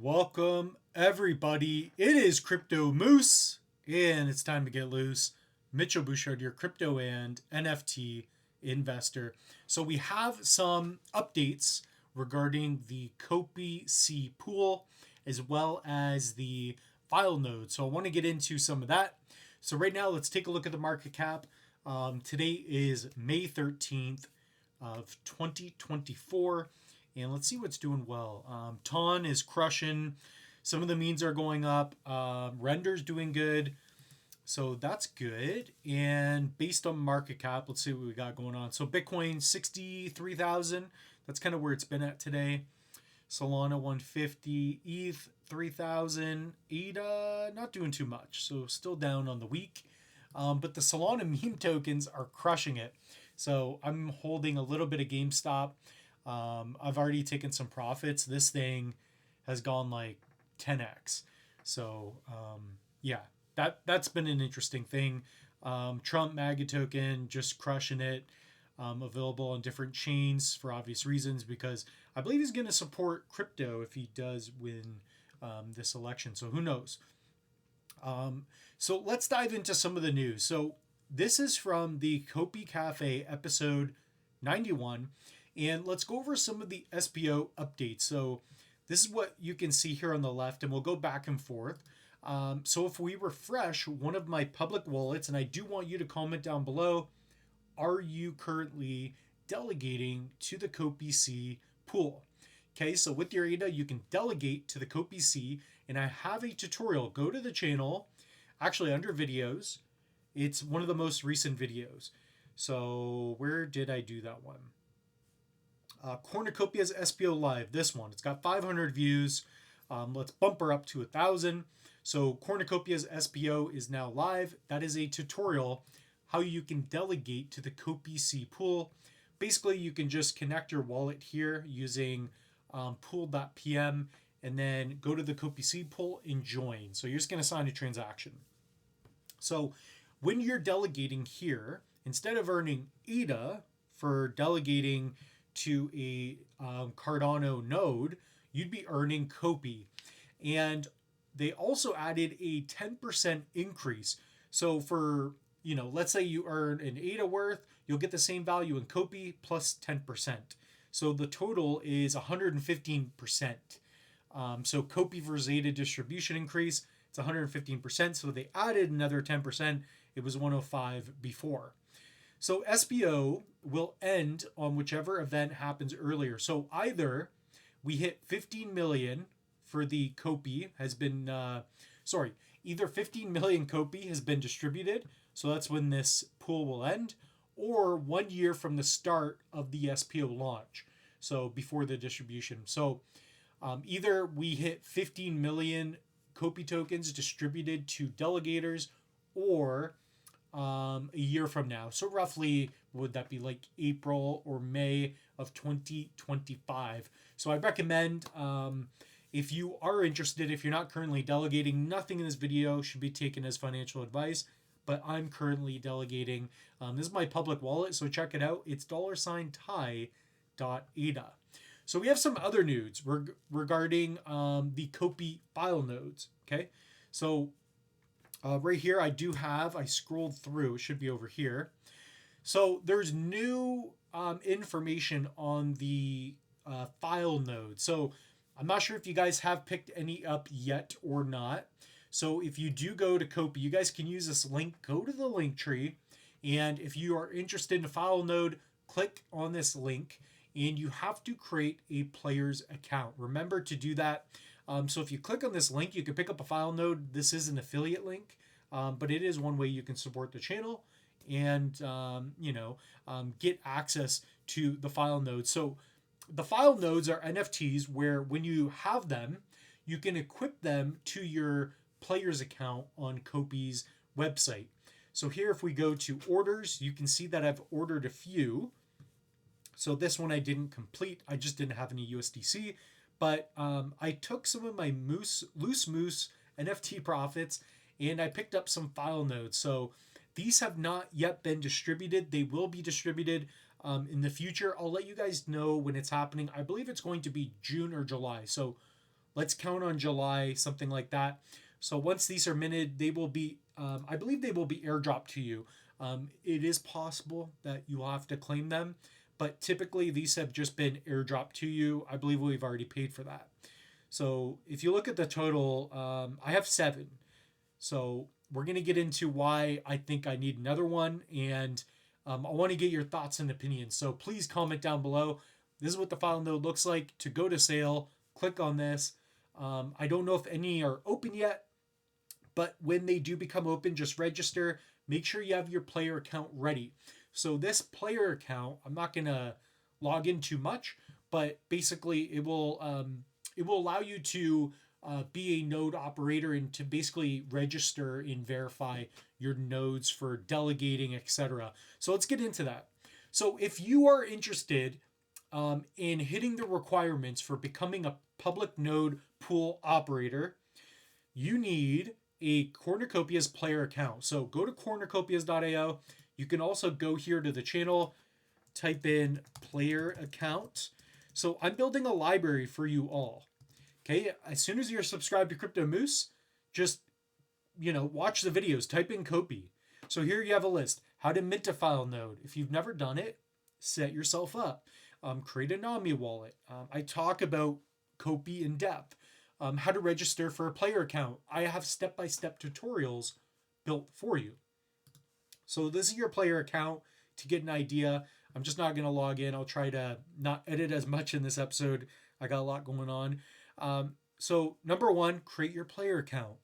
Welcome, everybody. It is Crypto Moose, and it's time to get loose. Mitchell Bouchard, your crypto and NFT investor. So, we have some updates regarding the Copi Spo pool as well as the file node. So, I want to get into some of that. So, right now, let's take a look at the market cap. Today is May 13th of 2024. And let's see what's doing well. Ton is crushing. Some of the means are going up. Render's doing good. So that's good. And based on market cap, let's see what we got going on. So Bitcoin, 63,000. That's kind of where it's been at today. Solana, 150. ETH, 3,000. ADA, not doing too much. So still down on the week. But the Solana meme tokens are crushing it. So I'm holding a little bit of GameStop. I've already taken some profits. This thing has gone like 10x. So yeah, that's been an interesting thing. Trump MAGA token just crushing it. Available on different chains for obvious reasons because I believe he's going to support crypto if he does win this election. So who knows? So let's dive into some of the news. So this is from the Copi Cafe episode 91. And let's go over some of the SPO updates. So this is what you can see here on the left, and we'll go back and forth. So if we refresh one of my public wallets, and I do want you to comment down below, are you currently delegating to the Copi Spo pool? Okay, so with your ADA, you can delegate to the Copi Spo, and I have a tutorial. Go to the channel, actually under videos. It's one of the most recent videos. So where did I do that one? Cornucopia's SPO Live, this one. It's got 500 views. Let's bump her up to 1,000. So Cornucopia's SPO is now live. That is a tutorial how you can delegate to the Copi Spo pool. Basically, you can just connect your wallet here using pool.pm and then go to the Copi Spo pool and join. So you're just going to sign a transaction. So when you're delegating here, instead of earning ADA for delegating to a Cardano node, you'd be earning Copi. And they also added a 10% increase. So for, let's say you earn an ADA worth, you'll get the same value in Copi plus 10%. So the total is 115%. So Copi versus ADA distribution increase, it's 115%. So they added another 10%. It was 105 before. So SPO will end on whichever event happens earlier. So either we hit 15 million for the Copi either 15 million Copi has been distributed. So that's when this pool will end, or 1 year from the start of the SPO launch. So before the distribution. So either we hit 15 million Copi tokens distributed to delegators, or a year from now. So roughly, would that be like April or May of 2025? So I recommend, if you are interested, if you're not currently delegating, nothing in this video should be taken as financial advice, but I'm currently delegating. This is my public wallet, so check it out. It's $Thai.ADA. So we have some other news regarding the Copi file nodes. Okay, so right here, I scrolled through, it should be over here. So there's new information on the file node. So I'm not sure if you guys have picked any up yet or not. So if you do go to Copi, you guys can use this link, go to the link tree. And if you are interested in a file node, click on this link and you have to create a player's account. Remember to do that. So if you click on this link, you can pick up a file node. This is an affiliate link, but it is one way you can support the channel and get access to the file nodes. So the file nodes are NFTs where when you have them, you can equip them to your player's account on Copi's website. So here, if we go to orders, you can see that I've ordered a few. So this one I didn't complete. I just didn't have any USDC. But I took some of my Loose Moose NFT profits and I picked up some file nodes. So these have not yet been distributed. They will be distributed in the future. I'll let you guys know when it's happening. I believe it's going to be June or July. So Let's count on July, something like that. So once these are minted, they will be, I believe they will be airdropped to you. It is possible that you will have to claim them, but typically these have just been airdropped to you. I believe we've already paid for that. So if you look at the total, I have 7. So we're going to get into why I think I need another one. And I want to get your thoughts and opinions. So please comment down below. This is what the file node looks like. To go to sale, click on this. I don't know if any are open yet, but when they do become open, just register. Make sure you have your player account ready. So this player account, I'm not going to log in too much, but basically it will allow you to be a node operator and to basically register and verify your nodes for delegating, etc. So let's get into that. So if you are interested in hitting the requirements for becoming a public node pool operator, you need a Cornucopias player account. So go to cornucopias.io. You can also go here to the channel, type in player account. So I'm building a library for you all. Okay, as soon as you're subscribed to Crypto Moose, just, watch the videos, type in Copi. So here you have a list. How to mint a file node. If you've never done it, set yourself up. Create a NAMI wallet. I talk about Copi in depth. How to register for a player account. I have step-by-step tutorials built for you. So this is your player account to get an idea. I'm just not going to log in. I'll try to not edit as much in this episode. I got a lot going on. So number 1, create your player account.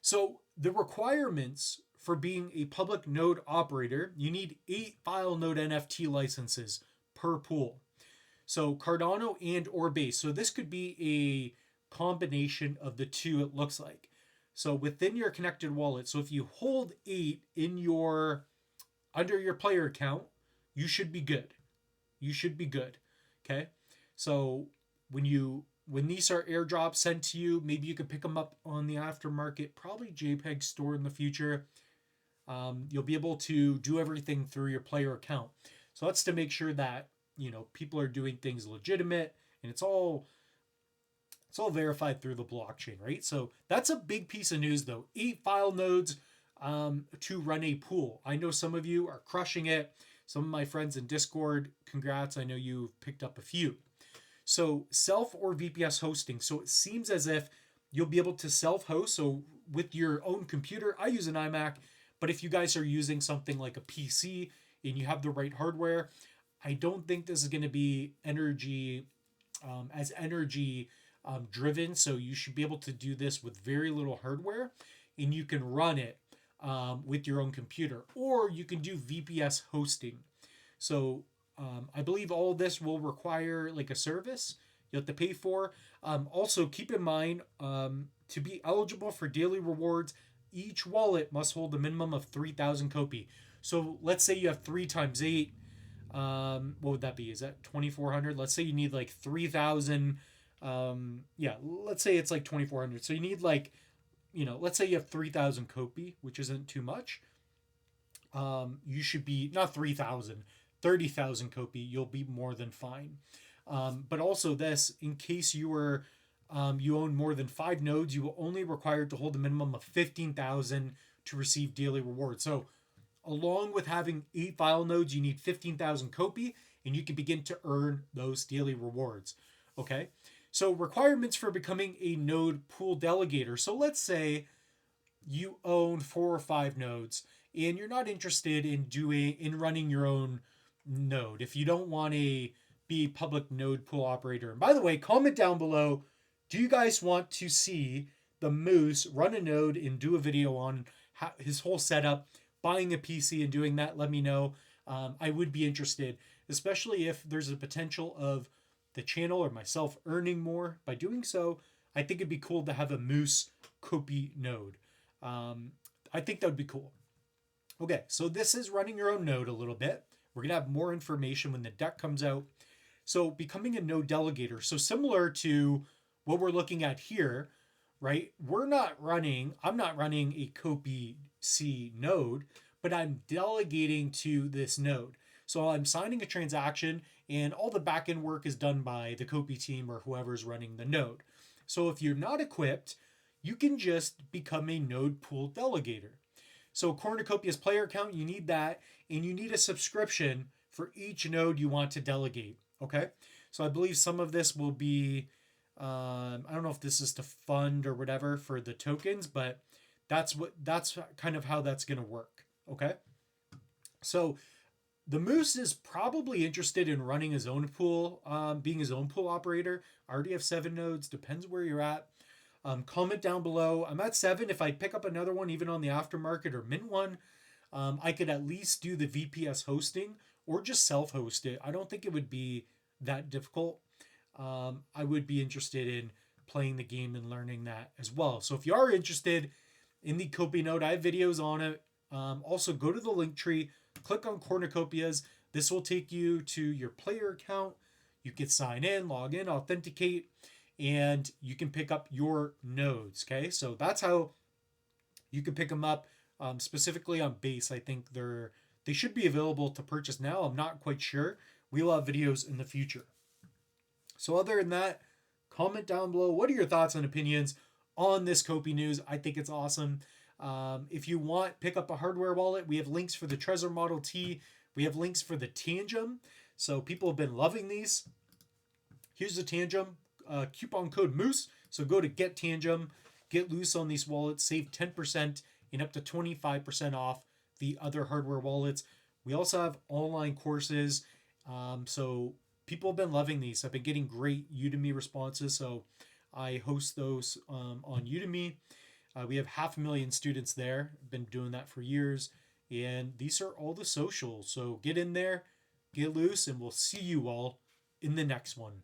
So the requirements for being a public node operator, you need 8 file node NFT licenses per pool. So Cardano and or Base. So this could be a combination of the two, it looks like. So within your connected wallet, so if you hold 8 in under your player account, you should be good. You should be good. Okay. So when these are airdrops sent to you, maybe you could pick them up on the aftermarket, probably JPEG store in the future. You'll be able to do everything through your player account. So that's to make sure that, people are doing things legitimate and it's all verified through the blockchain, right? So that's a big piece of news though. 8 file nodes to run a pool. I know some of you are crushing it. Some of my friends in Discord, congrats. I know you've picked up a few. So self or VPS hosting. So it seems as if you'll be able to self-host. So with your own computer, I use an iMac, but if you guys are using something like a PC and you have the right hardware, I don't think this is going to be energy driven. So you should be able to do this with very little hardware and you can run it with your own computer, or you can do VPS hosting. So I believe all of this will require like a service you have to pay for. Also, keep in mind to be eligible for daily rewards, each wallet must hold a minimum of 3,000 Copi. So let's say you have 3 times 8. What would that be? Is that 2,400? Let's say you need like 3,000. Let's say it's like 2,400. So you need like, let's say you have 3,000 Copi, which isn't too much. You should be not 3,000. 30,000 Copi, you'll be more than fine. But also this, in case you own more than 5 nodes, you will only required to hold a minimum of 15,000 to receive daily rewards. So along with having 8 file nodes, you need 15,000 Copi and you can begin to earn those daily rewards. Okay. So requirements for becoming a node pool delegator. So let's say you own 4 or 5 nodes and you're not interested in running your own node. If you don't want to be a public node pool operator. And by the way, comment down below, do you guys want to see the Moose run a node and do a video on his whole setup, buying a PC and doing that? Let me know. I would be interested, especially if there's a potential of the channel or myself earning more by doing so. I think it'd be cool to have a Moose Copi node. I think that would be cool. Okay, so this is running your own node a little bit. We're going to have more information when the deck comes out. So becoming a node delegator. So similar to what we're looking at here, right? I'm not running a Copi C node, but I'm delegating to this node. So I'm signing a transaction and all the backend work is done by the Copi team or whoever's running the node. So if you're not equipped, you can just become a node pool delegator. So Cornucopia's player account, you need that, and you need a subscription for each node you want to delegate. Okay, so I believe some of this will be, I don't know if this is to fund or whatever for the tokens, but that's kind of how that's going to work. Okay, so the Moose is probably interested in running his own pool, being his own pool operator. I already have 7 nodes, depends where you're at. Comment down below. I'm at 7. If I pick up another one, even on the aftermarket or mint one, I could at least do the VPS hosting or just self-host it. I don't think it would be that difficult. I would be interested in playing the game and learning that as well. So if you are interested in the Copi node, I have videos on it. Also, go to the link tree, click on Cornucopias. This will take you to your player account. You can sign in, log in, authenticate, and you can pick up your nodes. Okay, so that's how you can pick them up. Specifically on base, I think they should be available to purchase now. I'm not quite sure. We'll have videos in the future. So other than that, comment down below. What are your thoughts and opinions on this Copi news? I think it's awesome. If you want, pick up a hardware wallet. We have links for the Trezor Model T. We have links for the Tangem. So people have been loving these. Here's the Tangem. Coupon code Moose. So go to Get Tangem. Get loose on these wallets. Save 10% and up to 25% off the other hardware wallets. We also have online courses. So people have been loving these. I've been getting great Udemy responses. So I host those on Udemy. We have 500,000 students there. Been doing that for years. And these are all the socials. So get in there, get loose, and we'll see you all in the next one.